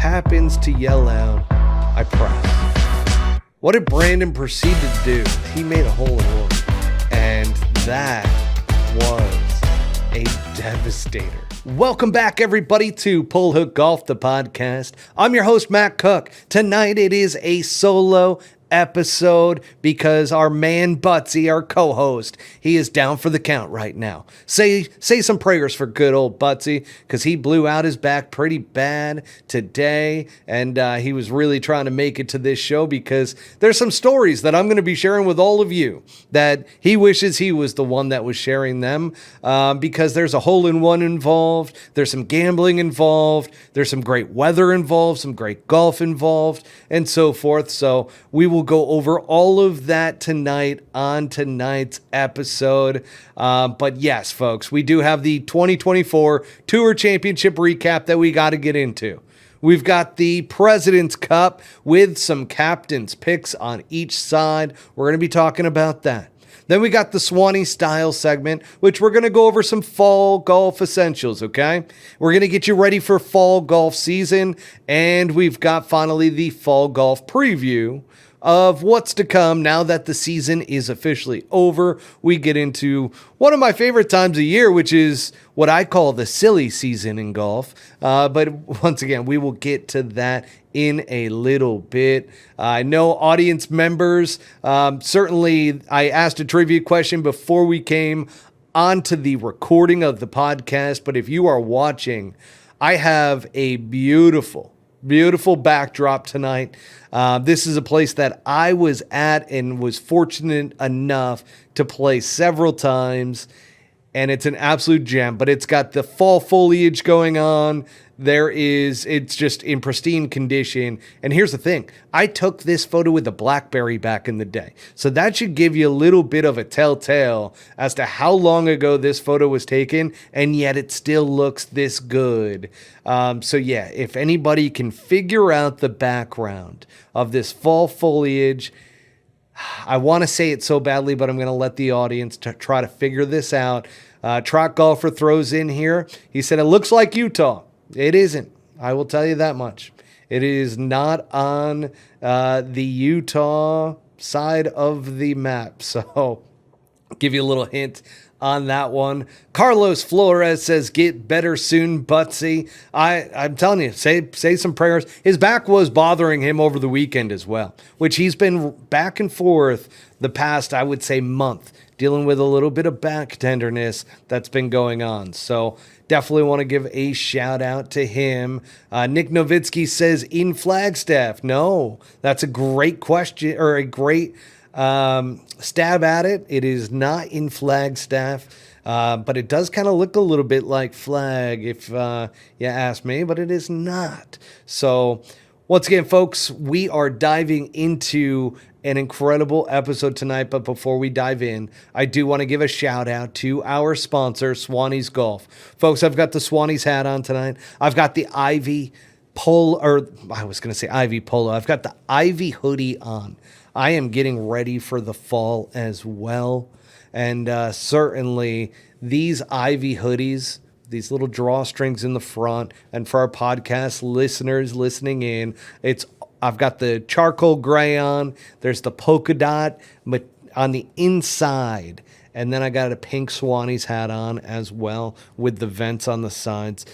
happens to yell out, I press. What did Brandon proceed to do? He made a hole in one. And that was a devastator. Welcome back, everybody, to Pull Hook Golf, the podcast. I'm your host, Matt Cook. Tonight it is a solo episode because our man Buttsy, our co-host, he is down for the count right now. Say some prayers for good old Buttsy, because he blew out his back pretty bad today, and he was really trying to make it to this show because there's some stories that I'm going to be sharing with all of you that he wishes he was the one that was sharing them, because there's a hole-in-one involved, there's some gambling involved, there's some great weather involved, some great golf involved, and so forth. So we will go over all of that tonight on tonight's episode. But yes, folks, we do have the 2024 Tour Championship recap that we got to get into. We've got the President's Cup with some captains' picks on each side. We're going to be talking about that. Then we got the Swannies style segment, which we're going to go over some fall golf essentials, okay? We're going to get you ready for fall golf season, and we've got finally the fall golf preview of what's to come now that the season is officially over. We get into one of my favorite times of year, which is what I call the silly season in golf. But once again, we will get to that in a little bit. I know audience members, certainly I asked a trivia question before we came onto the recording of the podcast, but if you are watching, I have a beautiful backdrop tonight. This is a place that I was at and was fortunate enough to play several times, and it's an absolute gem, but it's got the fall foliage going on. It's just in pristine condition. And here's the thing. I took this photo with the BlackBerry back in the day. So that should give you a little bit of a telltale as to how long ago this photo was taken, and yet it still looks this good. So yeah, if anybody can figure out the background of this fall foliage, I want to say it so badly, but I'm going to let the audience try to figure this out. Trot Golfer throws in here. He said, it looks like Utah. It isn't. I will tell you that much. It is not on the Utah side of the map. So I'll give you a little hint on that one. Carlos Flores says, get better soon, Buttsy. I'm telling you, say some prayers. His back was bothering him over the weekend as well, which he's been back and forth the past, I would say, month, dealing with a little bit of back tenderness that's been going on. So definitely want to give a shout out to him. Nick Nowitzki says, in Flagstaff. No, that's a great question, or a great stab at it. It is not in Flagstaff, but it does kind of look a little bit like Flag, if you ask me, but it is not. So once again, folks, we are diving into an incredible episode tonight, but before we dive in, I do want to give a shout out to our sponsor, Swannies Golf. Folks, I've got the Swannies hat on tonight. I've got the Ivy Polo, or I was going to say Ivy Polo. I've got the Ivy hoodie on. I am getting ready for the fall as well, and certainly these Ivy hoodies, these little drawstrings in the front, and for our podcast listeners listening in, I've got the charcoal gray on. There's the polka dot on the inside. And then I got a pink Swannies hat on as well with the vents on the sides.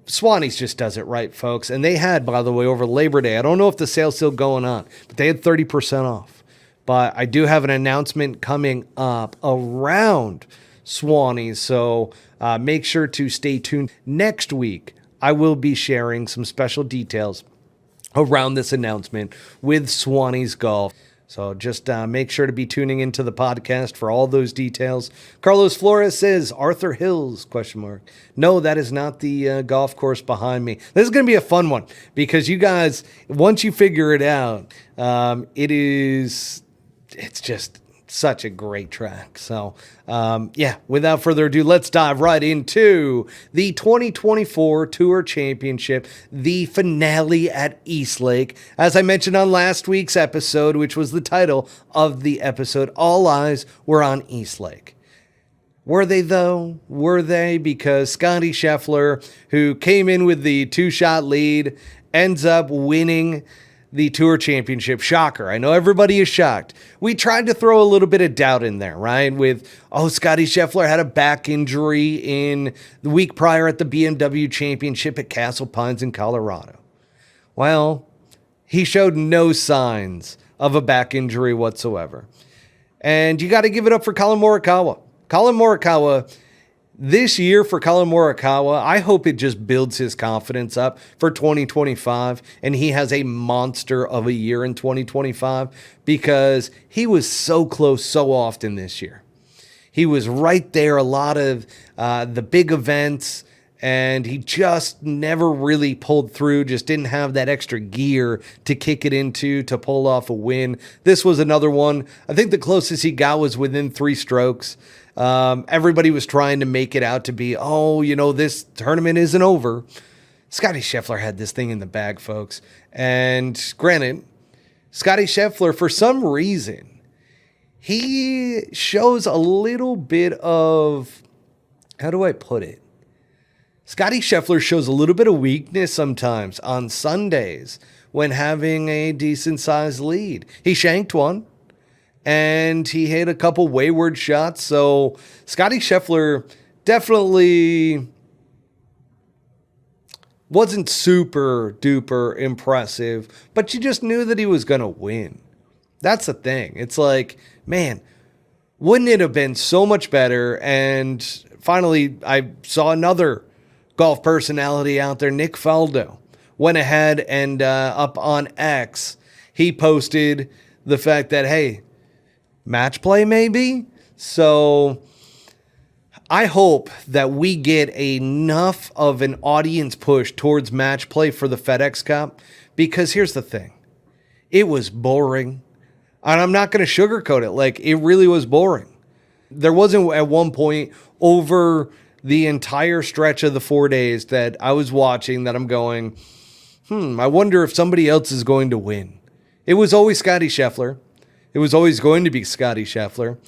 Swannies just does it right, folks. And they had, by the way, over Labor Day, I don't know if the sale's still going on, but they had 30% off. But I do have an announcement coming up around Swannies. So make sure to stay tuned. Next week, I will be sharing some special details around this announcement with Swannies Golf. So just make sure to be tuning into the podcast for all those details. Carlos Flores says, Arthur Hills, ? No, that is not the golf course behind me. This is going to be a fun one because you guys, once you figure it out, it's just such a great track. So, without further ado, let's dive right into the 2024 Tour Championship, the finale at Eastlake. As I mentioned on last week's episode, which was the title of the episode, all eyes were on Eastlake. Were they, though? Were they? Because Scotty Scheffler, who came in with the two-shot lead ends up winning the Tour Championship. Shocker. I know everybody is shocked. We tried to throw a little bit of doubt in there, right? With, Scottie Scheffler had a back injury in the week prior at the BMW Championship at Castle Pines in Colorado. Well, he showed no signs of a back injury whatsoever. And you got to give it up for Collin Morikawa. Collin Morikawa, this year for Collin Morikawa, I hope it just builds his confidence up for 2025, and he has a monster of a year in 2025 because he was so close so often this year. He was right there a lot of the big events, and he just never really pulled through, just didn't have that extra gear to kick it into to pull off a win. This was another one. I think the closest he got was within 3 strokes. Everybody was trying to make it out to be, this tournament isn't over. Scotty Scheffler had this thing in the bag, folks. And granted, Scotty Scheffler, for some reason, he shows a little bit of, how do I put it? Scotty Scheffler shows a little bit of weakness sometimes on Sundays when having a decent sized lead. He shanked one. And he hit a couple wayward shots. So Scottie Scheffler definitely wasn't super duper impressive, but you just knew that he was going to win. That's the thing. It's like, man, wouldn't it have been so much better? And finally, I saw another golf personality out there, Nick Faldo, went ahead and up on X, he posted the fact that, hey, match play maybe. So I hope that we get enough of an audience push towards match play for the FedEx Cup, because here's the thing. It was boring. And I'm not going to sugarcoat it. Like, it really was boring. There wasn't at one point over the entire stretch of the 4 days that I was watching that I'm going, I wonder if somebody else is going to win. It was always Scotty Scheffler. It was always going to be Scotty Scheffler.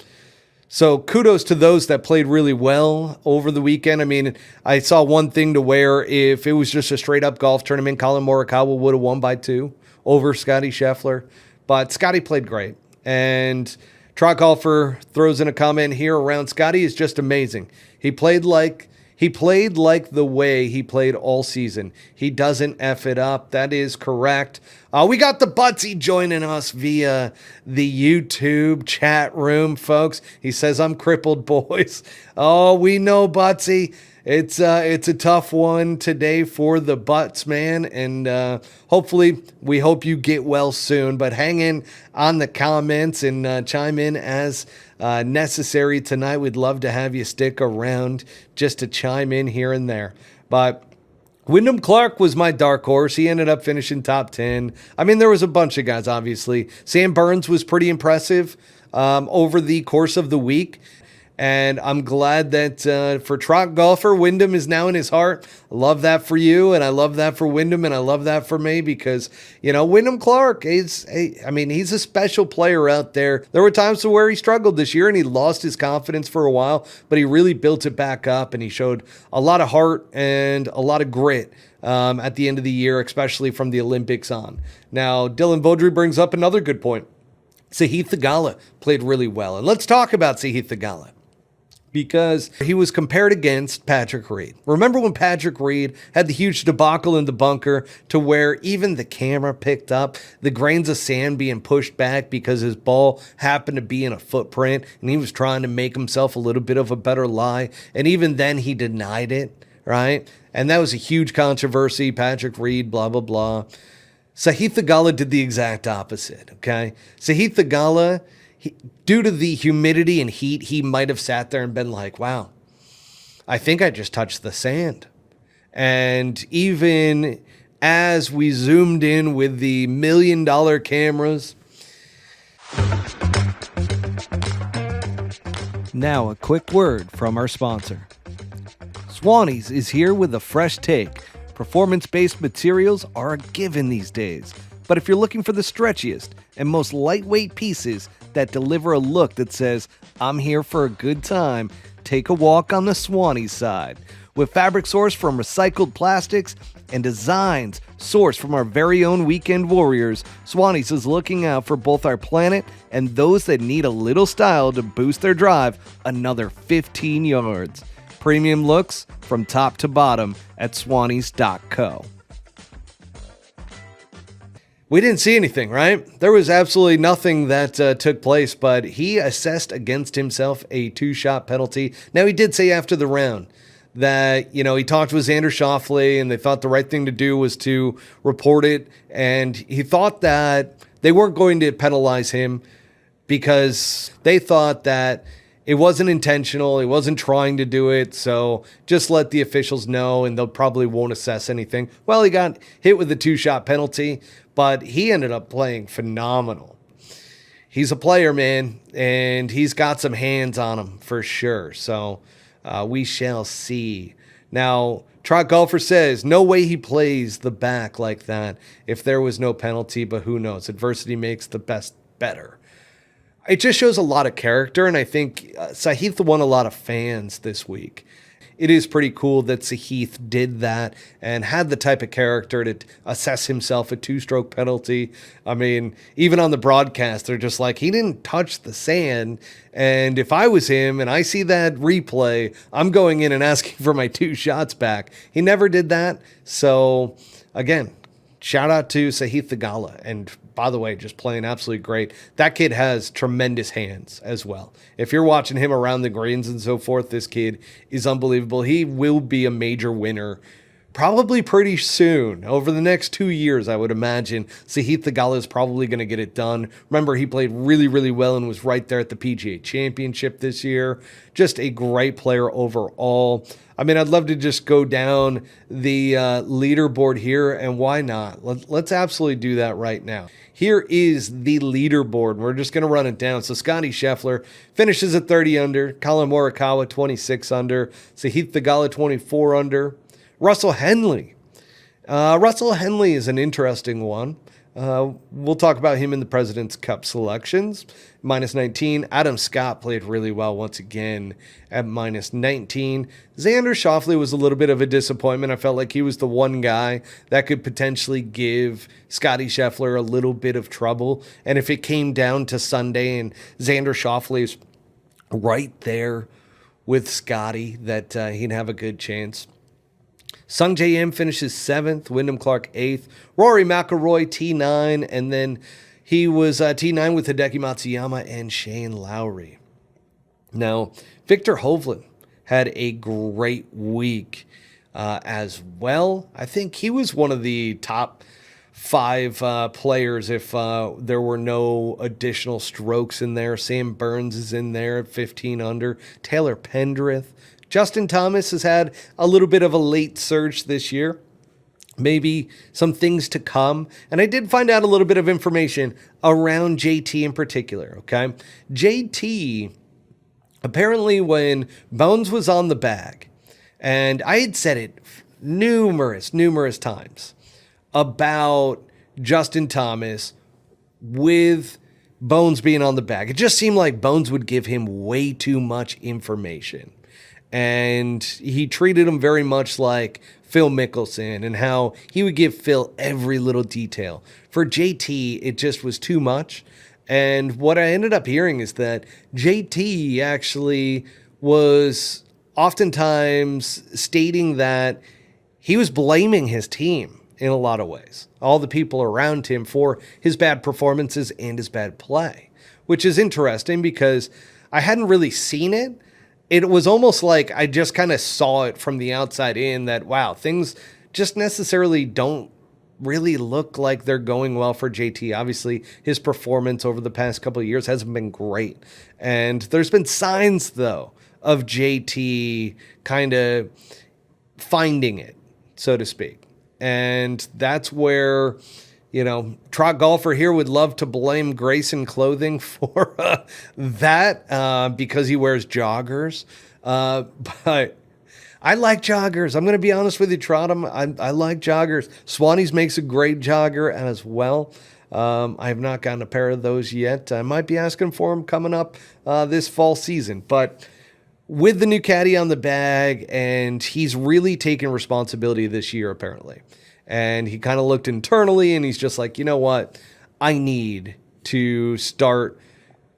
So kudos to those that played really well over the weekend. I mean, I saw one thing to where if it was just a straight up golf tournament, Collin Morikawa would have won by 2 over Scotty Scheffler. But Scotty played great. And Trot Golfer throws in a comment here around Scotty is just amazing. He played like the way he played all season. He doesn't F it up. That is correct. We got the Buttsy joining us via the YouTube chat room, folks. He says, I'm crippled, boys. Oh, we know, Buttsy. It's a tough one today for the Butts, man. And hopefully, we hope you get well soon. But hang in on the comments and chime in as necessary tonight. We'd love to have you stick around just to chime in here and there. But Wyndham Clark was my dark horse. He ended up finishing top 10. I mean, there was a bunch of guys, obviously. Sam Burns was pretty impressive over the course of the week. And I'm glad that for Trot Golfer, Wyndham is now in his heart. I love that for you, and I love that for Wyndham, and I love that for me because, Wyndham Clark, he's a special player out there. There were times where he struggled this year, and he lost his confidence for a while, but he really built it back up, and he showed a lot of heart and a lot of grit at the end of the year, especially from the Olympics on. Now, Dylan Vaudry brings up another good point. Sahith Theegala played really well, and let's talk about Sahith Theegala, because he was compared against Patrick Reed. Remember when Patrick Reed had the huge debacle in the bunker to where even the camera picked up the grains of sand being pushed back because his ball happened to be in a footprint and he was trying to make himself a little bit of a better lie. And even then he denied it, right? And that was a huge controversy. Patrick Reed, blah, blah, blah. Sahith Theegala did the exact opposite, okay? Sahith Theegala, due to the humidity and heat, he might have sat there and been like, wow, I think I just touched the sand. And even as we zoomed in with the $1 million cameras. Now a quick word from our sponsor. Swannies is here with a fresh take. Performance-based materials are a given these days. But if you're looking for the stretchiest and most lightweight pieces that deliver a look that says, I'm here for a good time, take a walk on the Swannies side. With fabric sourced from recycled plastics and designs sourced from our very own weekend warriors, Swannies is looking out for both our planet and those that need a little style to boost their drive another 15 yards. Premium looks from top to bottom at swannies.co. We didn't see anything, right? There was absolutely nothing that took place, but he assessed against himself a 2-shot penalty. Now, he did say after the round that, he talked with Xander Schauffele and they thought the right thing to do was to report it. And he thought that they weren't going to penalize him because they thought that it wasn't intentional. He wasn't trying to do it. So just let the officials know and they'll probably won't assess anything. Well, he got hit with the 2-shot penalty, but he ended up playing phenomenal. He's a player, man, and he's got some hands on him for sure. So we shall see. Now, Trot Golfer says, no way he plays the back like that if there was no penalty, but who knows? Adversity makes the best better. It just shows a lot of character, and I think Sahith won a lot of fans this week. It is pretty cool that Sahith did that and had the type of character to assess himself a 2-stroke penalty. I mean, even on the broadcast, they're just like, he didn't touch the sand. And if I was him and I see that replay, I'm going in and asking for my 2 shots back. He never did that. So, again, shout out to Sahith Theegala. And by the way, just playing absolutely great. That kid has tremendous hands as well. If you're watching him around the greens and so forth, this kid is unbelievable. He will be a major winner probably pretty soon. Over the next 2 years, I would imagine Sahith Theegala is probably going to get it done. Remember, he played really, really well and was right there at the PGA Championship this year. Just a great player overall. I mean, I'd love to just go down the leaderboard here, and why not? Let's absolutely do that right now. Here is the leaderboard. We're just going to run it down. So Scotty Scheffler finishes at 30 under. Colin Morikawa, 26 under. Sahith Theegala, 24 under. Russell Henley. Russell Henley is an interesting one. We'll talk about him in the President's Cup selections. -19. Adam Scott played really well once again at -19. Xander Schauffele was a little bit of a disappointment. I felt like he was the one guy that could potentially give Scotty Scheffler a little bit of trouble. And if it came down to Sunday and Xander Schauffele's right there with Scotty, that he'd have a good chance. Sung J M finishes 7th, Wyndham Clark 8th, Rory McIlroy T9, and then he was T9 with Hideki Matsuyama and Shane Lowry. Now, Victor Hovland had a great week as well. I think he was one of the top 5 players if there were no additional strokes in there. Sam Burns is in there at 15 under. Taylor Pendrith. Justin Thomas has had a little bit of a late surge this year. Maybe some things to come. And I did find out a little bit of information around JT in particular, okay? JT, apparently when Bones was on the bag, and I had said it numerous times about Justin Thomas with Bones being on the bag. It just seemed like Bones would give him way too much information. And he treated him very much like Phil Mickelson and how he would give Phil every little detail. For JT, it just was too much. And what I ended up hearing is that JT actually was oftentimes stating that he was blaming his team in a lot of ways, all the people around him for his bad performances and his bad play, which is interesting because I hadn't really seen it. It was almost like I just kind of saw it from the outside in that, wow, things just necessarily don't really look like they're going well for JT. Obviously, his performance over the past couple of years hasn't been great. And there's been signs, though, of JT kind of finding it, so to speak. And that's where, Trot Golfer here would love to blame Grayson Clothing for that because he wears joggers. But I like joggers. I'm going to be honest with you, Trot. I like joggers. Swannies makes a great jogger as well. I have not gotten a pair of those yet. I might be asking for them coming up this fall season. But with the new caddy on the bag, and he's really taken responsibility this year, apparently. And he kind of looked internally, and he's just like, you know what? I need to start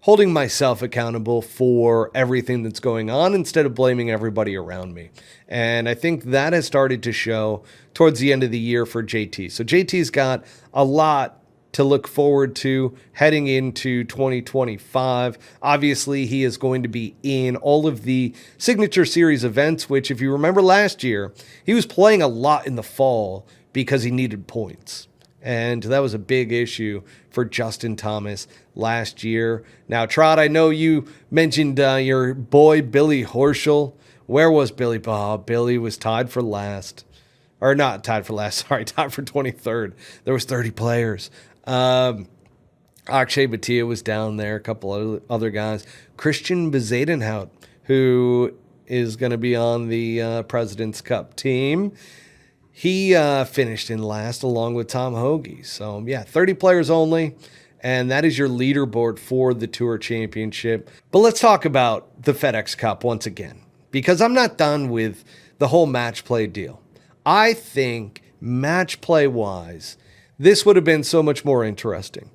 holding myself accountable for everything that's going on instead of blaming everybody around me. And I think that has started to show towards the end of the year for JT. So JT's got a lot to look forward to heading into 2025. Obviously, he is going to be in all of the Signature Series events, which, if you remember last year, he was playing a lot in the fall because he needed points. And that was a big issue for Justin Thomas last year. Now, Trot, I know you mentioned your boy, Billy Horschel. Where was Billy? Oh, Billy was tied for last. Or not tied for last, sorry, tied for 23rd. There was 30 players. Akshay Bhatia was down there, a couple other guys. Christian Bezuidenhout, who is going to be on the President's Cup team. He finished in last along with Tom Hoagie. So, yeah, 30 players only, and that is your leaderboard for the Tour Championship. But let's talk about the FedEx Cup once again, because I'm not done with the whole match play deal. I think match play-wise, this would have been so much more interesting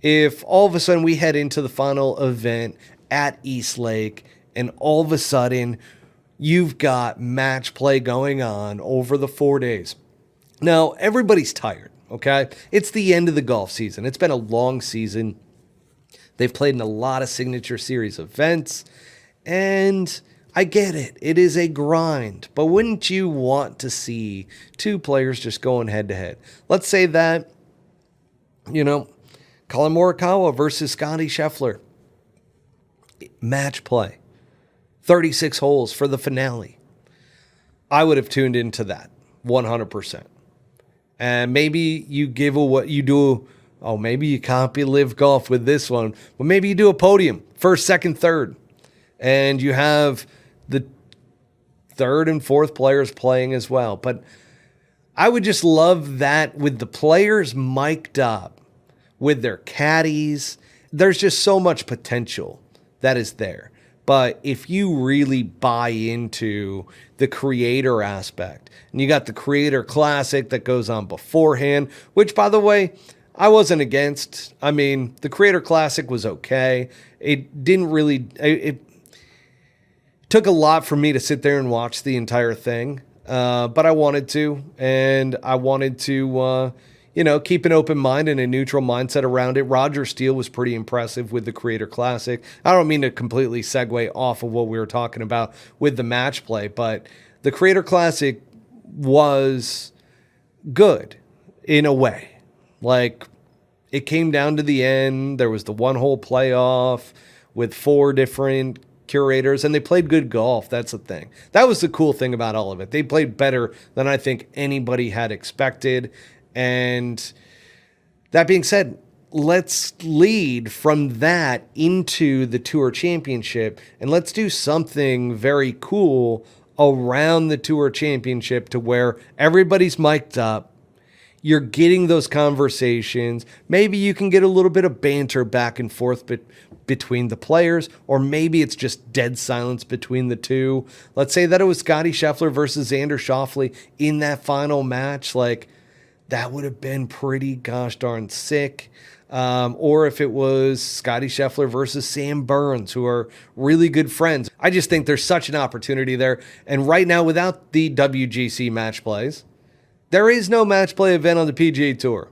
if all of a sudden we head into the final event at East Lake, and all of a sudden you've got match play going on over the 4 days. Now, everybody's tired, okay? It's the end of the golf season. It's been a long season. They've played in a lot of Signature Series events, and I get it. It is a grind, but wouldn't you want to see two players just going head-to-head? Let's say that, Colin Morikawa versus Scotty Scheffler. Match play. 36 holes for the finale. I would have tuned into that 100%. And maybe you give what you do. Oh, maybe you copy Live Golf with this one. But maybe you do a podium, first, second, third. And you have the third and fourth players playing as well. But I would just love that with the players mic'd up, with their caddies. There's just so much potential that is there. But if you really buy into the creator aspect, and you got the Creator Classic that goes on beforehand, which, by the way, I wasn't against. I mean, the Creator Classic was okay. It didn't really... It took a lot for me to sit there and watch the entire thing, but I wanted to, and I wanted to... keep an open mind and a neutral mindset around it. Roger Steele was pretty impressive with the Creator Classic. I don't mean to completely segue off of what we were talking about with the match play, but the Creator Classic was good in a way. Like, it came down to the end. There was the one-hole playoff with 4 different curators, and they played good golf. That's the thing. That was the cool thing about all of it. They played better than I think anybody had expected. And that being said, let's lead from that into the Tour Championship, and let's do something very cool around the Tour Championship to where everybody's mic'd up. You're getting those conversations. Maybe you can get a little bit of banter back and forth between the players, or maybe it's just dead silence between the two. Let's say that it was Scottie Scheffler versus Xander Schauffele in that final match. Like, that would have been pretty gosh darn sick. Or if it was Scottie Scheffler versus Sam Burns, who are really good friends. I just think there's such an opportunity there. And right now, without the WGC match plays, there is no match play event on the PGA Tour.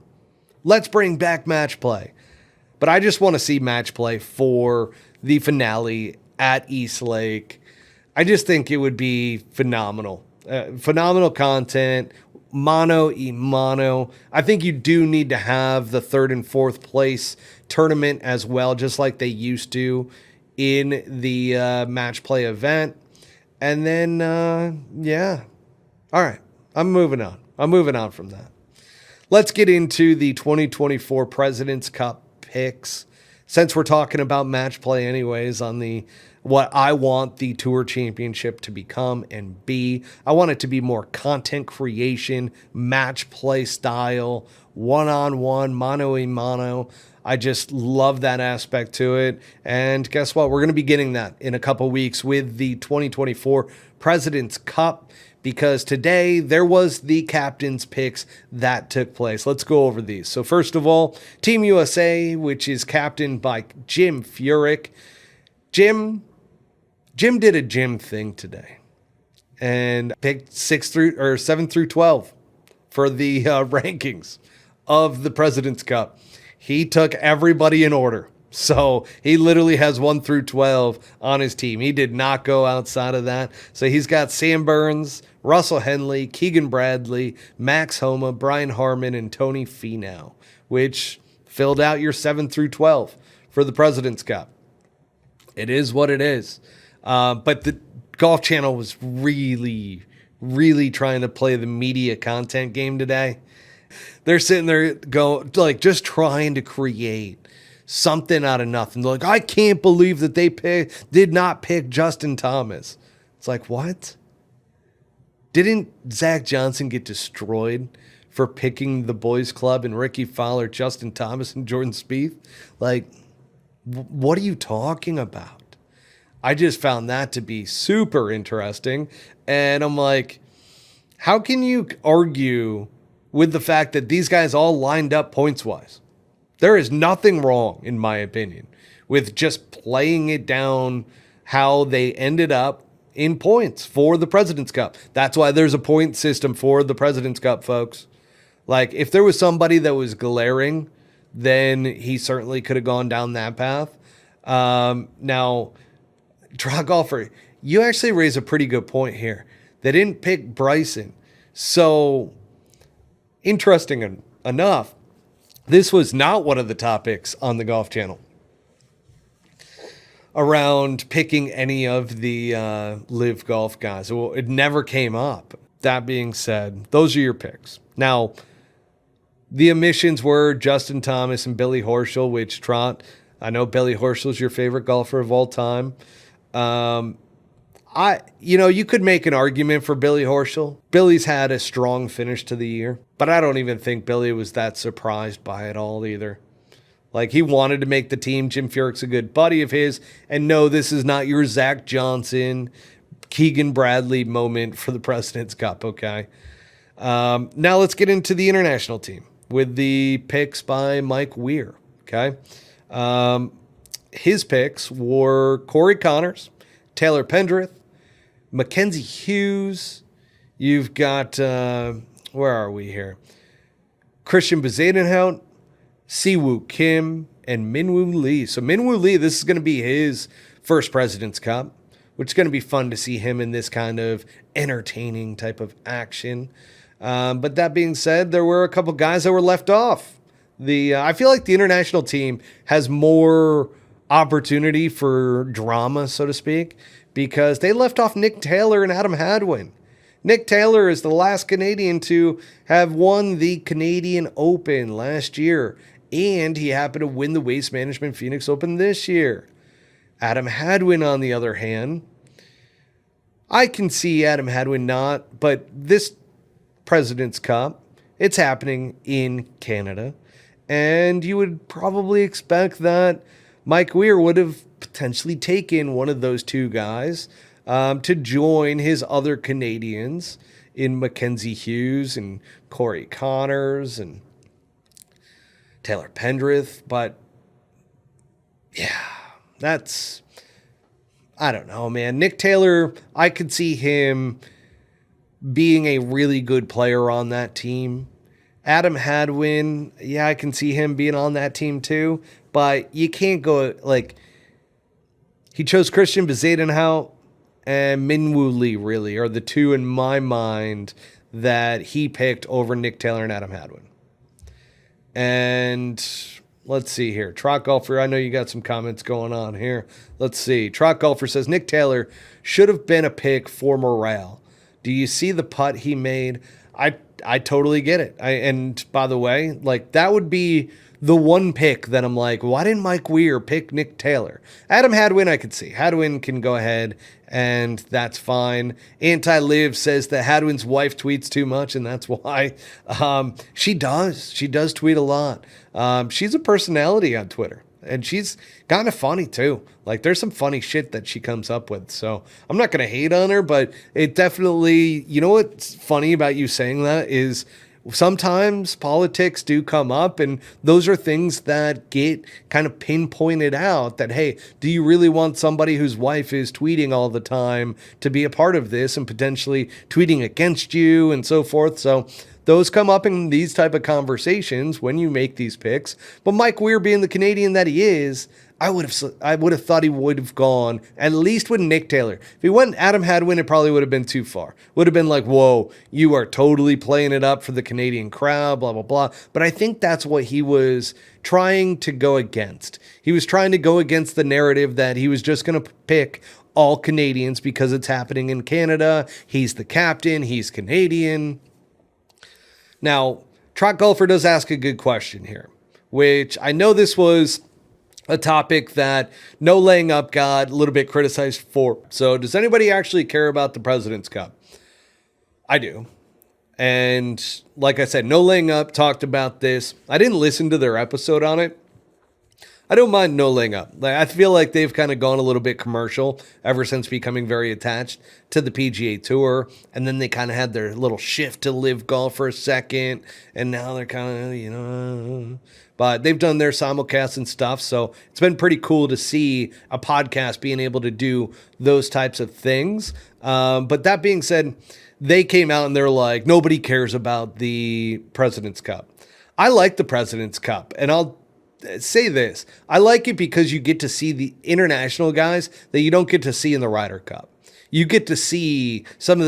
Let's bring back match play. But I just want to see match play for the finale at East Lake. I just think it would be phenomenal. Phenomenal content. Mano y mano. I think you do need to have the third and fourth place tournament as well, just like they used to in the match play event. And then, All right. I'm moving on from that. Let's get into the 2024 President's Cup picks. Since we're talking about match play anyways on the what I want the Tour Championship to become and be. I want it to be more content creation, match play style, one-on-one, mano-a-mano. I just love that aspect to it. And guess what? We're going to be getting that in a couple weeks with the 2024 President's Cup, because today there was the captain's picks that took place. Let's go over these. So first of all, Team USA, which is captained by Jim Furyk. Jim did a Jim thing today and picked 7 through 12 for the rankings of the President's Cup. He took everybody in order. So he literally has 1 through 12 on his team. He did not go outside of that. So he's got Sam Burns, Russell Henley, Keegan Bradley, Max Homa, Brian Harman, and Tony Finau, which filled out your 7 through 12 for the President's Cup. It is what it is. But the Golf Channel was really, really trying to play the media content game today. They're sitting there just trying to create something out of nothing. They're like, I can't believe that they did not pick Justin Thomas. It's like, what? Didn't Zach Johnson get destroyed for picking the boys club and Ricky Fowler, Justin Thomas, and Jordan Spieth? Like, what are you talking about? I just found that to be super interesting. And I'm like, how can you argue with the fact that these guys all lined up points-wise? There is nothing wrong, in my opinion, with just playing it down how they ended up in points for the President's Cup. That's why there's a point system for the President's Cup, folks. Like, if there was somebody that was glaring, then he certainly could have gone down that path. Now, Draw Golfer, you actually raise a pretty good point here. They didn't pick Bryson. So, interesting enough, this was not one of the topics on the Golf Channel around picking any of the Live Golf guys. Well, it never came up. That being said, those are your picks. Now, the omissions were Justin Thomas and Billy Horschel, which, Trot, I know Billy Horschel's your favorite golfer of all time. You could make an argument for Billy Horschel. Billy's had a strong finish to the year, but I don't even think Billy was that surprised by it all either. Like, he wanted to make the team. Jim Furyk's a good buddy of his. And no, this is not your Zach Johnson, Keegan Bradley moment for the President's Cup, okay? Now let's get into the international team with the picks by Mike Weir, okay? His picks were Corey Connors, Taylor Pendrith, Mackenzie Hughes. You've got, where are we here? Christian Bezuidenhout, Siwoo Kim, and Minwoo Lee. So Minwoo Lee, this is going to be his first President's Cup, which is going to be fun to see him in this kind of entertaining type of action. But that being said, there were a couple guys that were left off. I feel like the international team has more opportunity for drama, so to speak, because they left off Nick Taylor and Adam Hadwin. Nick Taylor is the last Canadian to have won the Canadian Open last year, and he happened to win the Waste Management Phoenix Open this year. Adam Hadwin, on the other hand, I can see Adam Hadwin not, but this President's Cup, it's happening in Canada, and you would probably expect that Mike Weir would have potentially taken one of those two guys to join his other Canadians in Mackenzie Hughes and Corey Connors and Taylor Pendrith. But yeah, I don't know, man. Nick Taylor, I could see him being a really good player on that team. Adam Hadwin, yeah, I can see him being on that team too. But you can't go, he chose Christian Bezuidenhout and Minwoo Lee, really, are the two in my mind that he picked over Nick Taylor and Adam Hadwin. And let's see here. Trot Golfer, I know you got some comments going on here. Let's see. Trot Golfer says, Nick Taylor should have been a pick for morale. Do you see the putt he made? I I totally get it. And by the way, like that would be the one pick that I'm like, why didn't Mike Weir pick Nick Taylor? Adam Hadwin, I could see. Hadwin can go ahead, and that's fine. Anti-Liv says that Hadwin's wife tweets too much, and that's why. She does. She does tweet a lot. She's a personality on Twitter, and she's kind of funny too. Like there's some funny shit that she comes up with. So I'm not going to hate on her, but it definitely, you know what's funny about you saying that is sometimes politics do come up, and those are things that get kind of pinpointed out that, hey, do you really want somebody whose wife is tweeting all the time to be a part of this and potentially tweeting against you and so forth? So those come up in these type of conversations when you make these picks. But Mike Weir, being the Canadian that he is, I would have thought he would have gone at least with Nick Taylor. If he went Adam Hadwin, it probably would have been too far. Would have been like, whoa, you are totally playing it up for the Canadian crowd, blah, blah, blah. But I think that's what he was trying to go against. He was trying to go against the narrative that he was just going to pick all Canadians because it's happening in Canada. He's the captain. He's Canadian. Now, Trot Golfer does ask a good question here, which I know this was a topic that No Laying Up got a little bit criticized for. So does anybody actually care about the President's Cup? I do. And like I said, No Laying Up talked about this. I didn't listen to their episode on it. I don't mind No Laying Up. Like, I feel like they've kind of gone a little bit commercial ever since becoming very attached to the PGA Tour. And then they kind of had their little shift to live golf for a second. And now they're kind of, but they've done their simulcasts and stuff. So it's been pretty cool to see a podcast being able to do those types of things. But that being said, they came out and they're like, nobody cares about the President's Cup. I like the President's Cup. And I'll say this. I like it because you get to see the international guys that you don't get to see in the Ryder Cup. You get to see some of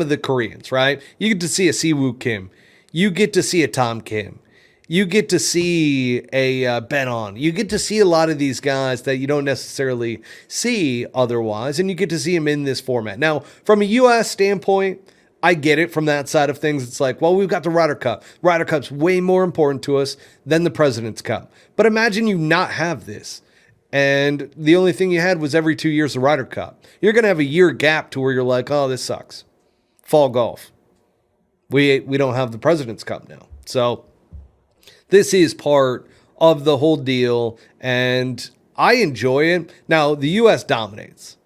the Koreans, right? You get to see a Siwoo Kim. You get to see a Tom Kim. You get to see a Ben On. You get to see a lot of these guys that you don't necessarily see otherwise, and you get to see them in this format. Now, from a U.S. standpoint, I get it from that side of things. It's like, well, we've got the Ryder Cup. Ryder Cup's way more important to us than the President's Cup. But imagine you not have this, and the only thing you had was every 2 years the Ryder Cup. You're going to have a year gap to where you're like, oh, this sucks. Fall golf. We don't have the President's Cup now. So this is part of the whole deal, and I enjoy it. Now, the U.S. dominates.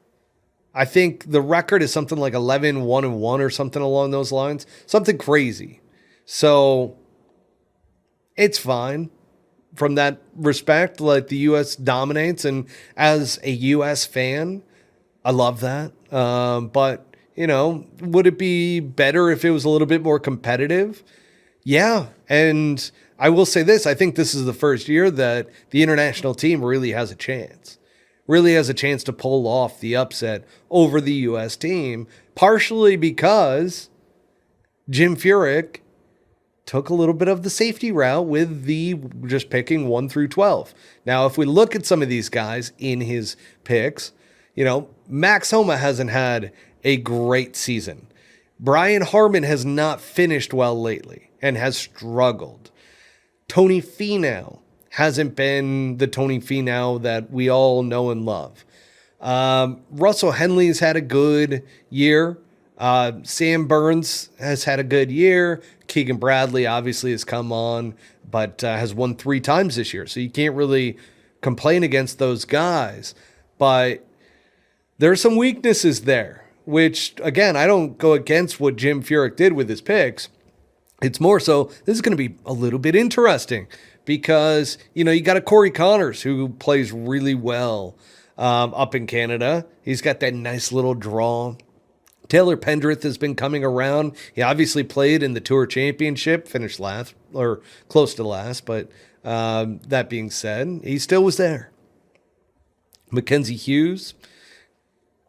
I think the record is something like 11-1-1 or something along those lines. Something crazy. So it's fine from that respect. Like the U.S. dominates, and as a U.S. fan, I love that. But, you know, would it be better if it was a little bit more competitive? Yeah, and I will say this. I think this is the first year that the international team really has a chance. Really has a chance to pull off the upset over the U.S. team, partially because Jim Furyk took a little bit of the safety route with the just picking 1 through 12. Now, if we look at some of these guys in his picks, you know, Max Homa hasn't had a great season. Brian Harman has not finished well lately and has struggled. Tony Finau hasn't been the Tony Finau that we all know and love. Russell Henley's had a good year. Sam Burns has had a good year. Keegan Bradley obviously has come on, but has won 3 times this year. So you can't really complain against those guys. But there are some weaknesses there, which, again, I don't go against what Jim Furyk did with his picks. It's more so this is going to be a little bit interesting because, you know, you got a Corey Connors who plays really well up in Canada. He's got that nice little draw. Taylor Pendrith has been coming around. He obviously played in the Tour Championship, finished last or close to last. But that being said, he still was there. Mackenzie Hughes,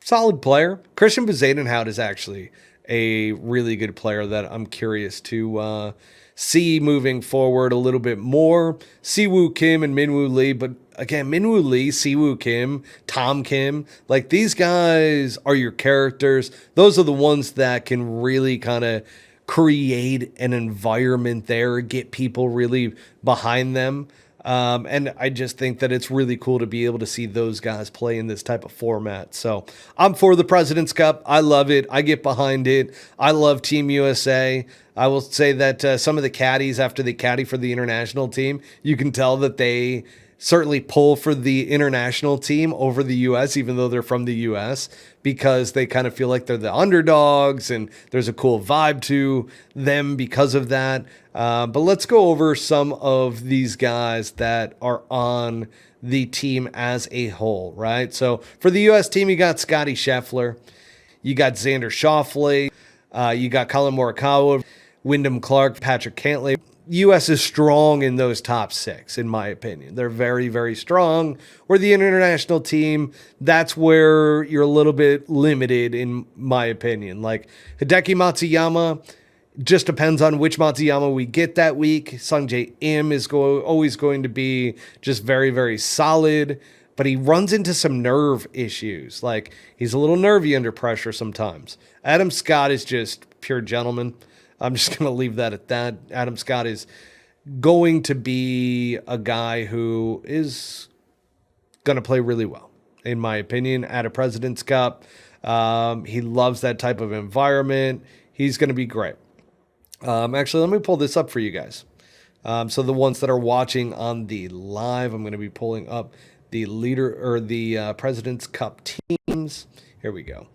solid player. Christian Bezuidenhout is actually a really good player that I'm curious to see moving forward a little bit more. Siwoo Kim and Minwoo Lee, but again, Minwoo Lee, Siwoo Kim, Tom Kim, like these guys are your characters. Those are the ones that can really kind of create an environment there, get people really behind them. And I just think that it's really cool to be able to see those guys play in this type of format. So I'm for the President's Cup. I love it. I get behind it. I love Team USA. I will say that some of the caddies, after they caddy for the international team, you can tell that they certainly pull for the international team over the U.S., even though they're from the U.S., because they kind of feel like they're the underdogs and there's a cool vibe to them because of that. But let's go over some of these guys that are on the team as a whole, right? So for the U.S. team, you got Scotty Scheffler, you got Xander Schauffele, you got Colin Morikawa, Wyndham Clark, Patrick Cantlay. U.S. is strong in those top six, in my opinion. They're very, very strong. Where the international team, that's where you're a little bit limited, in my opinion. Like Hideki Matsuyama, just depends on which Matsuyama we get that week. Sungjae Im is always going to be just very, very solid, but he runs into some nerve issues. Like he's a little nervy under pressure sometimes. Adam Scott is just pure gentleman. I'm just going to leave that at that. Adam Scott is going to be a guy who is going to play really well, in my opinion, at a President's Cup. He loves that type of environment. He's going to be great. Actually, let me pull this up for you guys. So the ones that are watching on the live, I'm going to be pulling up the President's Cup teams. Here we go.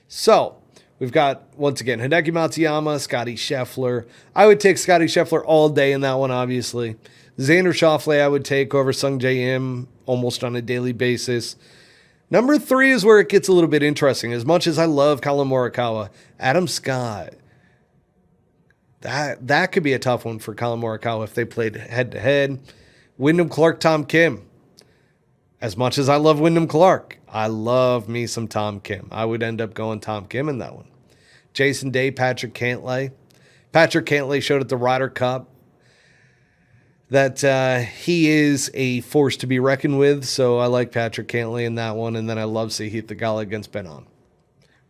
So we've got, once again, Hideki Matsuyama, Scottie Scheffler. I would take Scottie Scheffler all day in that one, obviously. Xander Schauffele I would take over Sungjae Im almost on a daily basis. Number 3 is where it gets a little bit interesting. As much as I love Colin Morikawa, Adam Scott, that could be a tough one for Colin Morikawa if they played head-to-head. Wyndham Clark, Tom Kim. As much as I love Wyndham Clark, I love me some Tom Kim. I would end up going Tom Kim in that one. Jason Day, Patrick Cantlay. Patrick Cantlay showed at the Ryder Cup that he is a force to be reckoned with, so I like Patrick Cantlay in that one, and then I love Sahith Theegala against Ben On.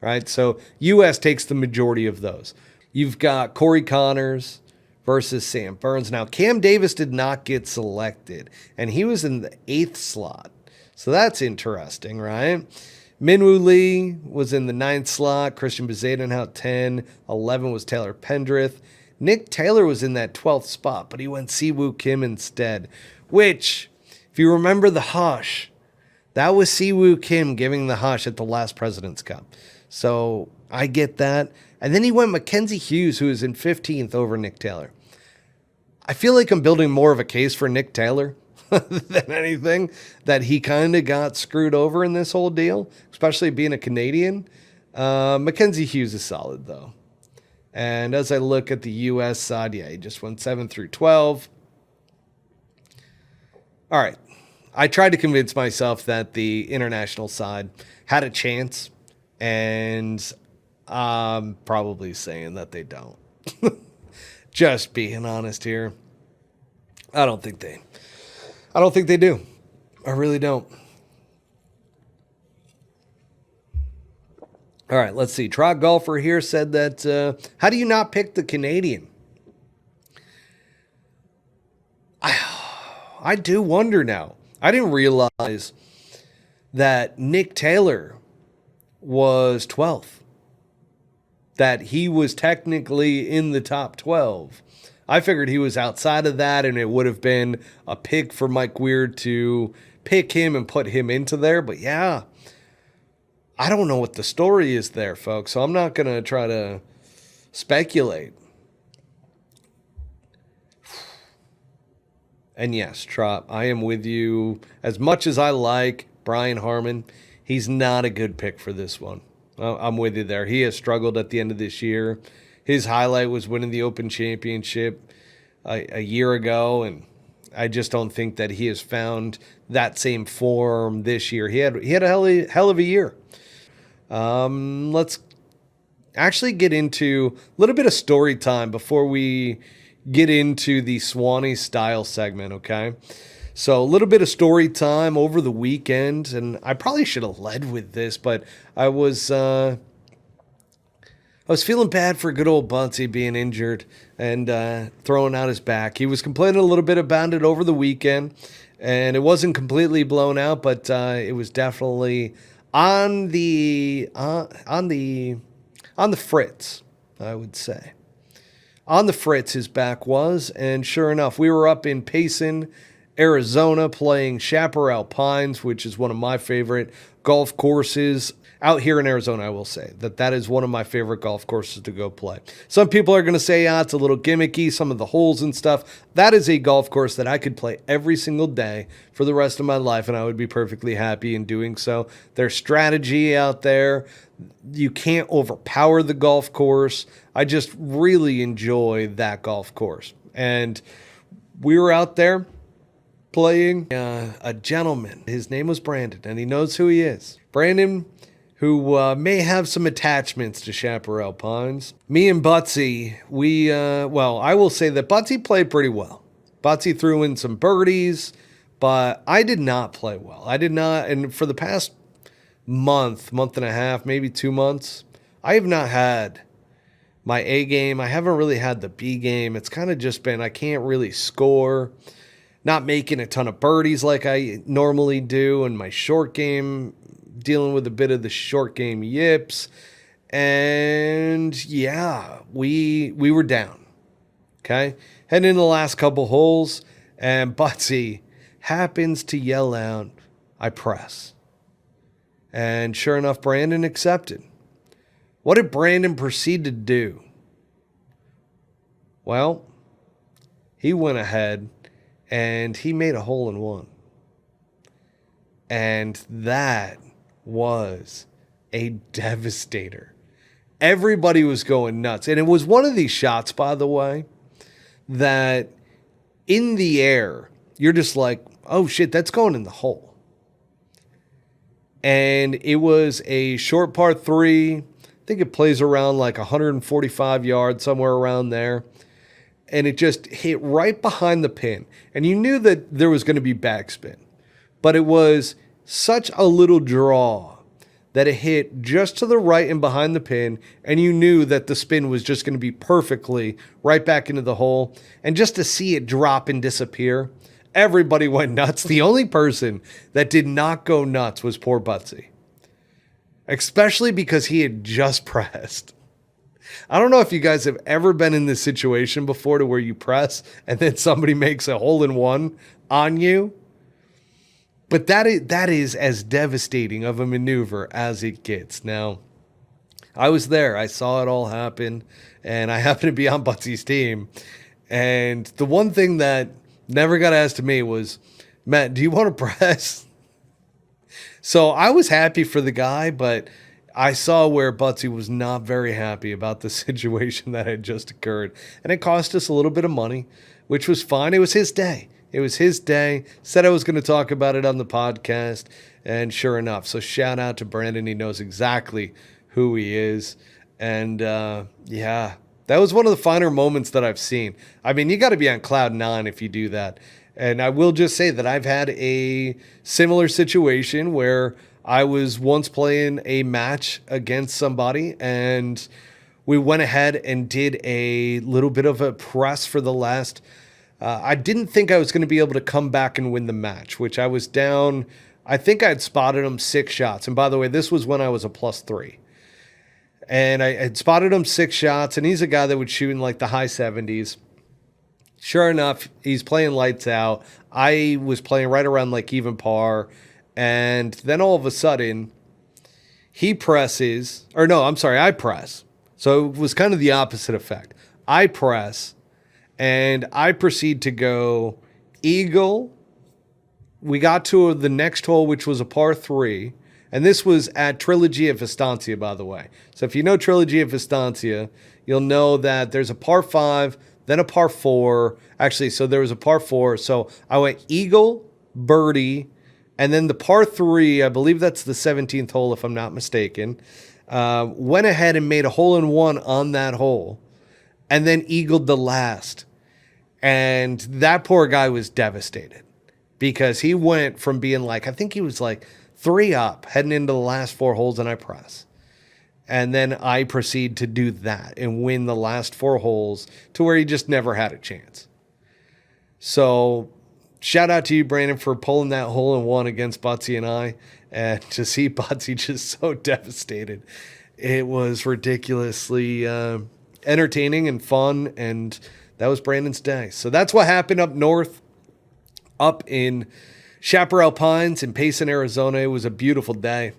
Right, so U.S. takes the majority of those. You've got Corey Connors versus Sam Burns. Now, Cam Davis did not get selected, and he was in the 8th slot. So that's interesting, right? Minwoo Lee was in the 9th slot. Christian Bezaden out 10. 11 was Taylor Pendrith. Nick Taylor was in that 12th spot, but he went Siwoo Kim instead, which, if you remember the hush, that was Siwoo Kim giving the hush at the last President's Cup. So I get that. And then he went Mackenzie Hughes, who was in 15th over Nick Taylor. I feel like I'm building more of a case for Nick Taylor than anything, that he kind of got screwed over in this whole deal, especially being a Canadian. Mackenzie Hughes is solid, though. And as I look at the U.S. side, yeah, he just went 7 through 12. All right. I tried to convince myself that the international side had a chance, and I'm probably saying that they don't. Just being honest here. I don't think they do. I really don't. All right, let's see. Trot Golfer here said that, how do you not pick the Canadian? I do wonder now. I didn't realize that Nick Taylor was 12th. That he was technically in the top 12. I figured he was outside of that, and it would have been a pick for Mike Weir to pick him and put him into there. But yeah, I don't know what the story is there, folks, so I'm not going to try to speculate. And yes, Trot, I am with you. As much as I like Brian Harman, he's not a good pick for this one. I'm with you there. He has struggled at the end of this year. His highlight was winning the Open Championship a year ago, and I just don't think that he has found that same form this year. He had a hell of a year. Let's actually get into a little bit of story time before we get into the Swannies style segment, okay? So a little bit of story time over the weekend, and I probably should have led with this, but I was I was feeling bad for good old Buttsy being injured and throwing out his back. He was complaining a little bit about it over the weekend, and it wasn't completely blown out, but it was definitely on the fritz, I would say. On the fritz, his back was, and sure enough, we were up in Payson, Arizona, playing Chaparral Pines, which is one of my favorite golf courses out here in Arizona. I will say that is one of my favorite golf courses to go play. Some people are going to say, it's a little gimmicky, some of the holes and stuff. That is a golf course that I could play every single day for the rest of my life, and I would be perfectly happy in doing so. There's strategy out there. You can't overpower the golf course. I just really enjoy that golf course. And we were out there playing a gentleman. His name was Brandon, and he knows who he is. Brandon, who may have some attachments to Chaparral Pines. Me and Buttsy, I will say that Buttsy played pretty well. Buttsy threw in some birdies, but I did not play well. I did not, and for the past month and a half, maybe 2 months, I have not had my A game. I haven't really had the B game. It's kind of just been, I can't really score, not making a ton of birdies like I normally do, and my short game, dealing with a bit of the short game yips. And yeah, we were down. Okay. Heading into the last couple holes, and Buttsy happens to yell out, "I press." And sure enough, Brandon accepted. What did Brandon proceed to do? Well, he went ahead and he made a hole in one. And that was a devastator. Everybody was going nuts. And it was one of these shots, by the way, that in the air, you're just like, oh shit, that's going in the hole. And it was a short par 3. I think it plays around like 145 yards, somewhere around there. And it just hit right behind the pin. And you knew that there was going to be backspin. But it was such a little draw that it hit just to the right and behind the pin, and you knew that the spin was just going to be perfectly right back into the hole. And just to see it drop and disappear, everybody went nuts. The only person that did not go nuts was poor Buttsy, especially because he had just pressed. I don't know if you guys have ever been in this situation before, to where you press and then somebody makes a hole in one on you. But that is as devastating of a maneuver as it gets. Now, I was there. I saw it all happen, and I happened to be on Butsy's team. And the one thing that never got asked to me was, Matt, do you want to press? So I was happy for the guy, but I saw where Buttsy was not very happy about the situation that had just occurred. And it cost us a little bit of money, which was fine. It was his day. It was his day. Said I was going to talk about it on the podcast, and sure enough. So shout out to Brandon. He knows exactly who he is. And yeah, that was one of the finer moments that I've seen. I mean, you got to be on cloud 9 if you do that. And I will just say that I've had a similar situation where I was once playing a match against somebody, and we went ahead and did a little bit of a press for the last. I didn't think I was going to be able to come back and win the match, which I was down. I think I had spotted him 6 shots. And by the way, this was when I was a +3. And I had spotted him 6 shots, and he's a guy that would shoot in like the high 70s. Sure enough, he's playing lights out. I was playing right around like even par. And then all of a sudden, he presses. Or no, I'm sorry, I press. So it was kind of the opposite effect. I press. And I proceed to go eagle. We got to the next hole, which was a par 3. And this was at Trilogy of Estancia, by the way. So if you know Trilogy of Estancia, you'll know that there's a par 5, then a par 4. Actually, so there was a par 4. So I went eagle, birdie, and then the par 3, I believe that's the 17th hole, if I'm not mistaken, went ahead and made a hole in one on that hole. And then eagled the last. And that poor guy was devastated because he went from being like, I think he was like 3 up heading into the last 4 holes, and I press. And then I proceed to do that and win the last 4 holes to where he just never had a chance. So shout out to you, Brandon, for pulling that hole in one against Buttsy and I. And to see Buttsy just so devastated, it was ridiculously entertaining and fun. And that was Brandon's day. So that's what happened up north, up in Chaparral Pines in Payson, Arizona. It was a beautiful day.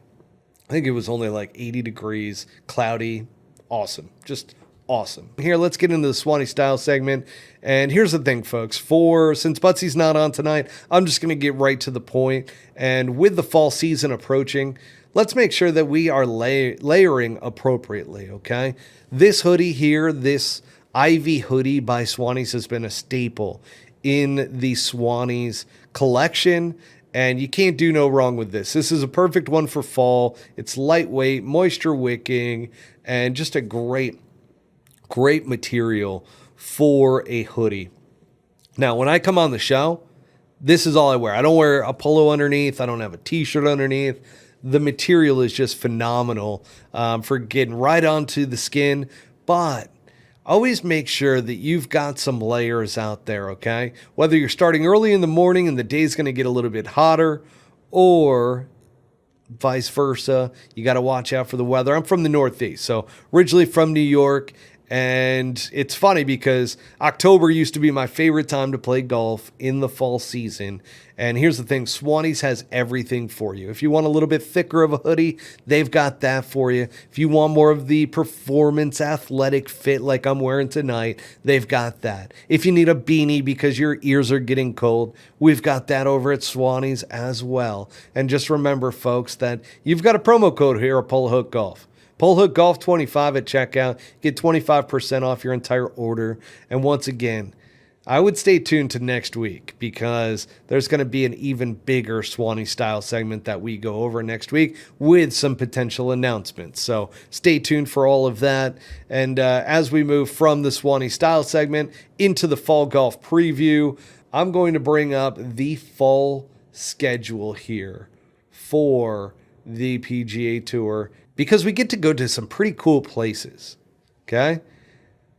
I think it was only like 80 degrees, cloudy, awesome, just awesome. Here, let's get into the Swanee style segment. And here's the thing, folks. Since Butsy's not on tonight, I'm just going to get right to the point. And with the fall season approaching, let's make sure that we are layering appropriately, okay? This hoodie here, this Ivy hoodie by Swannies has been a staple in the Swannies collection. And you can't do no wrong with this. This is a perfect one for fall. It's lightweight, moisture wicking, and just a great material for a hoodie. Now, when I come on the show, this is all I wear. I don't wear a polo underneath. I don't have a t-shirt underneath. The material is just phenomenal for getting right onto the skin. But always make sure that you've got some layers out there, okay? Whether you're starting early in the morning and the day's going to get a little bit hotter, or vice versa, you got to watch out for the weather. I'm from the Northeast, so originally from New York, and it's funny because October used to be my favorite time to play golf in the fall season. And here's the thing, Swannies has everything for you. If you want a little bit thicker of a hoodie, they've got that for you. If you want more of the performance athletic fit like I'm wearing tonight, they've got that. If you need a beanie because your ears are getting cold, we've got that over at Swannies as well. And just remember, folks, that you've got a promo code here at Polo Hook Golf. Polo Hook Golf 25 at checkout. Get 25% off your entire order. And once again, I would stay tuned to next week because there's going to be an even bigger Swanee style segment that we go over next week with some potential announcements. So stay tuned for all of that. And as we move from the Swanee style segment into the fall golf preview, I'm going to bring up the fall schedule here for the PGA Tour because we get to go to some pretty cool places. Okay?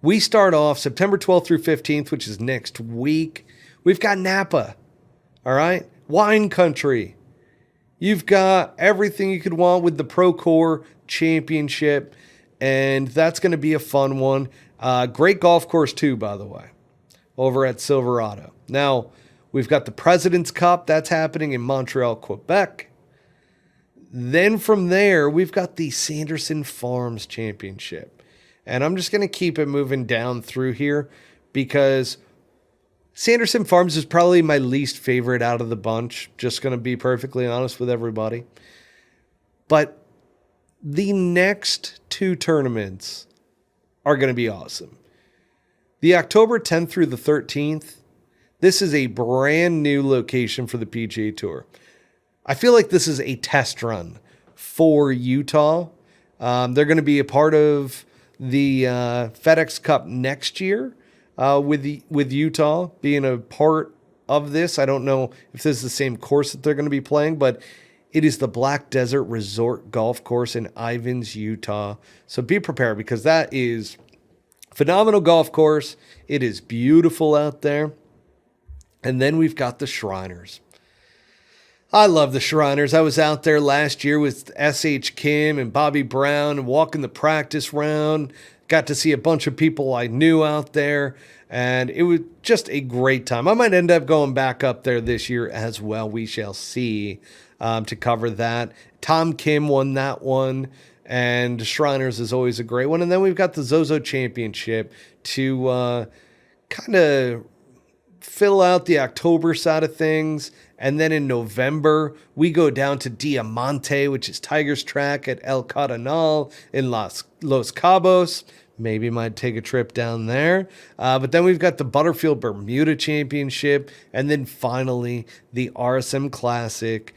We start off September 12th through 15th, which is next week. We've got Napa, all right? Wine country. You've got everything you could want with the Procore Championship, and that's going to be a fun one. Great golf course, too, by the way, over at Silverado. Now, we've got the President's Cup. That's happening in Montreal, Quebec. Then from there, we've got the Sanderson Farms Championship. And I'm just going to keep it moving down through here because Sanderson Farms is probably my least favorite out of the bunch. Just going to be perfectly honest with everybody. But the next 2 tournaments are going to be awesome. The October 10th through the 13th, this is a brand new location for the PGA Tour. I feel like this is a test run for Utah. They're going to be a part of the FedEx Cup next year with Utah being a part of this. I don't know if this is the same course that they're going to be playing, but it is the Black Desert Resort Golf Course in Ivins, Utah. So be prepared because that is a phenomenal golf course. It is beautiful out there. And then we've got the Shriners. I love the Shriners. I was out there last year with S.H. Kim and Bobby Brown and walking the practice round. Got to see a bunch of people I knew out there, and it was just a great time. I might end up going back up there this year as well. We shall see to cover that. Tom Kim won that one, and Shriners is always a great one. And then we've got the Zozo Championship to kind of fill out the October side of things. And then in November, we go down to Diamante, which is Tiger's track at El Cardenal in Los Cabos. Maybe might take a trip down there. But then we've got the Butterfield Bermuda Championship. And then finally, the RSM Classic.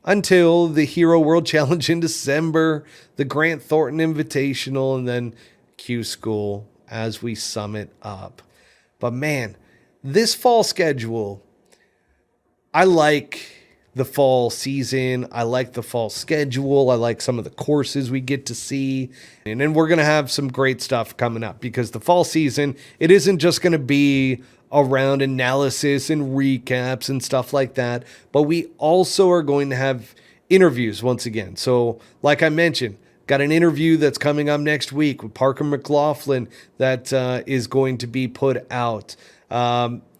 Until the Hero World Challenge in December, the Grant Thornton Invitational, and then Q School as we sum it up. But man, this fall schedule, I like the fall season. I like the fall schedule. I like some of the courses we get to see. And then we're going to have some great stuff coming up, because the fall season, it isn't just going to be around analysis and recaps and stuff like that, but we also are going to have interviews once again. So like I mentioned, got an interview that's coming up next week with Parker McLaughlin that is going to be put out.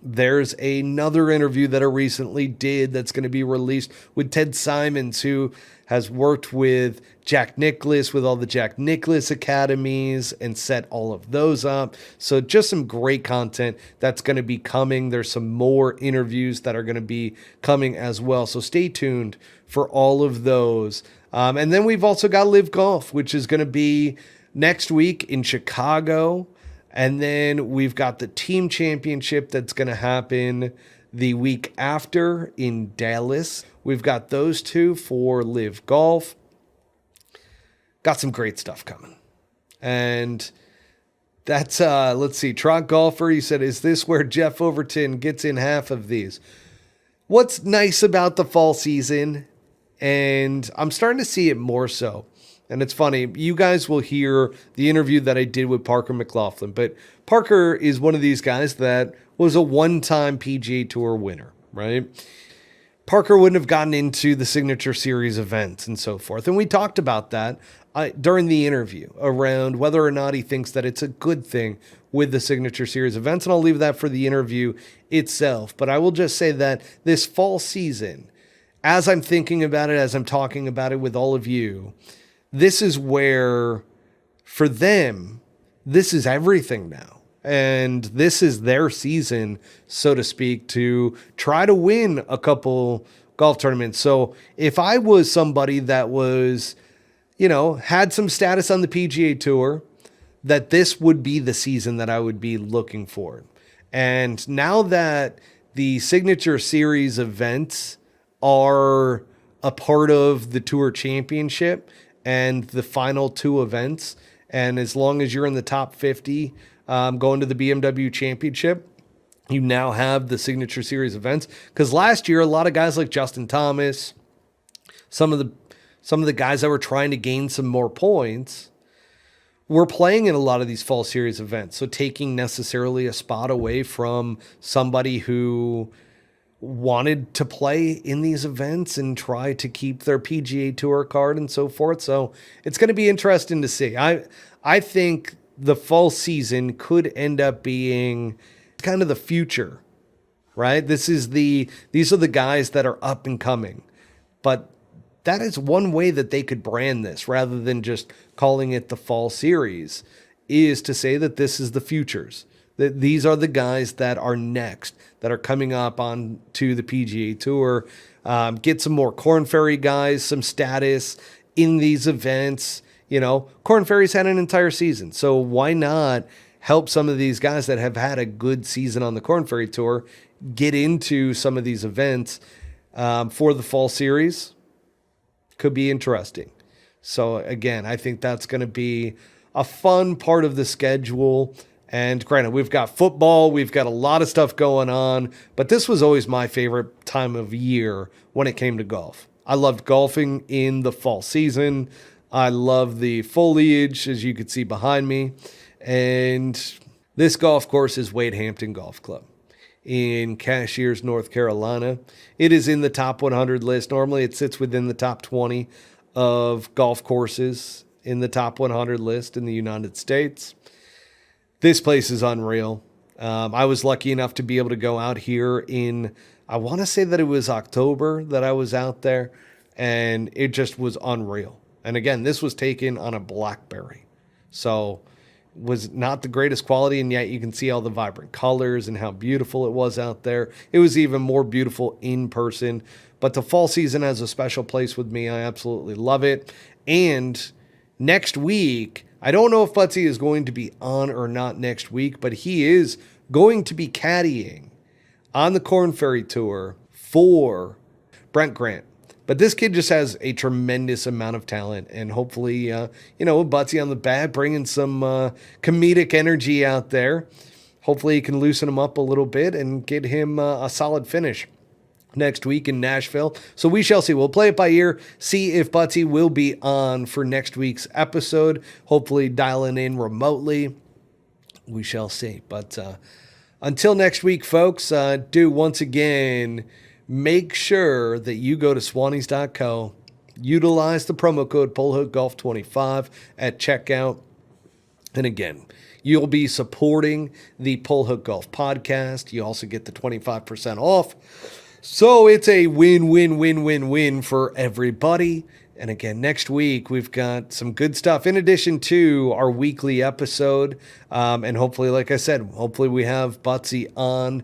There's another interview that I recently did that's going to be released with Ted Simons, who has worked with Jack Nicklaus, with all the Jack Nicklaus academies, and set all of those up. So just some great content that's going to be coming. There's some more interviews that are going to be coming as well. So stay tuned for all of those. And then we've also got Live Golf, which is going to be next week in Chicago. And then we've got the team championship that's going to happen the week after in Dallas. We've got those two for Live Golf. Got some great stuff coming. And that's, let's see, Trot Golfer, he said, is this where Jeff Overton gets in half of these? What's nice about the fall season, and I'm starting to see it more so, and it's funny, you guys will hear the interview that I did with Parker McLaughlin, but Parker is one of these guys that was a one-time PGA Tour winner, right? Parker wouldn't have gotten into the Signature Series events and so forth. And we talked about that during the interview around whether or not he thinks that it's a good thing with the Signature Series events. And I'll leave that for the interview itself. But I will just say that this fall season, as I'm thinking about it, as I'm talking about it with all of you, this is where, for them, this is everything now. And this is their season, so to speak, to try to win a couple golf tournaments. So if I was somebody that was, had some status on the PGA Tour, that this would be the season that I would be looking for. And now that the Signature Series events are a part of the Tour Championship and the final two events, and as long as you're in the top 50, going to the BMW Championship, you now have the Signature Series events. Because last year, a lot of guys like Justin Thomas, some of the guys that were trying to gain some more points, were playing in a lot of these fall series events. So taking necessarily a spot away from somebody who wanted to play in these events and try to keep their PGA Tour card and so forth. So it's going to be interesting to see. I think the fall season could end up being kind of the future, right? These are the guys that are up and coming, but that is one way that they could brand this rather than just calling it the fall series, is to say that this is the futures, that these are the guys that are next, that are coming up on to the PGA Tour, get some more Korn Ferry guys, some status in these events. Korn Ferry's had an entire season, so why not help some of these guys that have had a good season on the Korn Ferry Tour get into some of these events for the fall series? Could be interesting. So again, I think that's going to be a fun part of the schedule. And granted, we've got football, we've got a lot of stuff going on, but this was always my favorite time of year when it came to golf. I loved golfing in the fall season. I love the foliage, as you can see behind me. And this golf course is Wade Hampton Golf Club in Cashiers, North Carolina. It is in the top 100 list. Normally it sits within the top 20 of golf courses in the top 100 list in the United States. This place is unreal. I was lucky enough to be able to go out here in, I want to say that it was October that I was out there, and it just was unreal. And again, this was taken on a BlackBerry. So was not the greatest quality, and yet you can see all the vibrant colors and how beautiful it was out there. It was even more beautiful in person. But the fall season has a special place with me. I absolutely love it. And next week, I don't know if Buttsy is going to be on or not next week, but he is going to be caddying on the Korn Ferry Tour for Brent Grant. But this kid just has a tremendous amount of talent, and hopefully, Buttsy on the bat, bringing some comedic energy out there. Hopefully he can loosen him up a little bit and get him a solid finish next week in Nashville. So we shall see. We'll play it by ear, see if Buttsy will be on for next week's episode, hopefully dialing in remotely. We shall see. But until next week, folks, do once again, make sure that you go to Swannies.co, utilize the promo code PullHookGolf25 at checkout. And again, you'll be supporting the Pull Hook Golf podcast. You also get the 25% off. So it's a win-win-win-win-win for everybody. And again, next week, we've got some good stuff in addition to our weekly episode. And hopefully, like I said, hopefully we have Buttsy on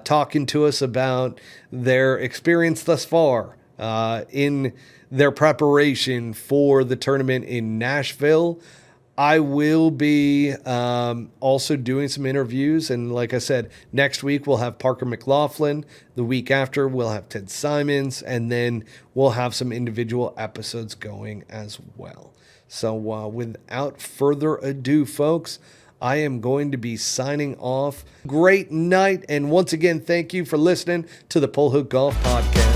talking to us about their experience thus far in their preparation for the tournament in Nashville. I will be also doing some interviews. And like I said, next week we'll have Parker McLaughlin. The week after we'll have Ted Simons. And then we'll have some individual episodes going as well. So without further ado, folks, I am going to be signing off. Great night. And once again, thank you for listening to the Pull Hook Golf Podcast.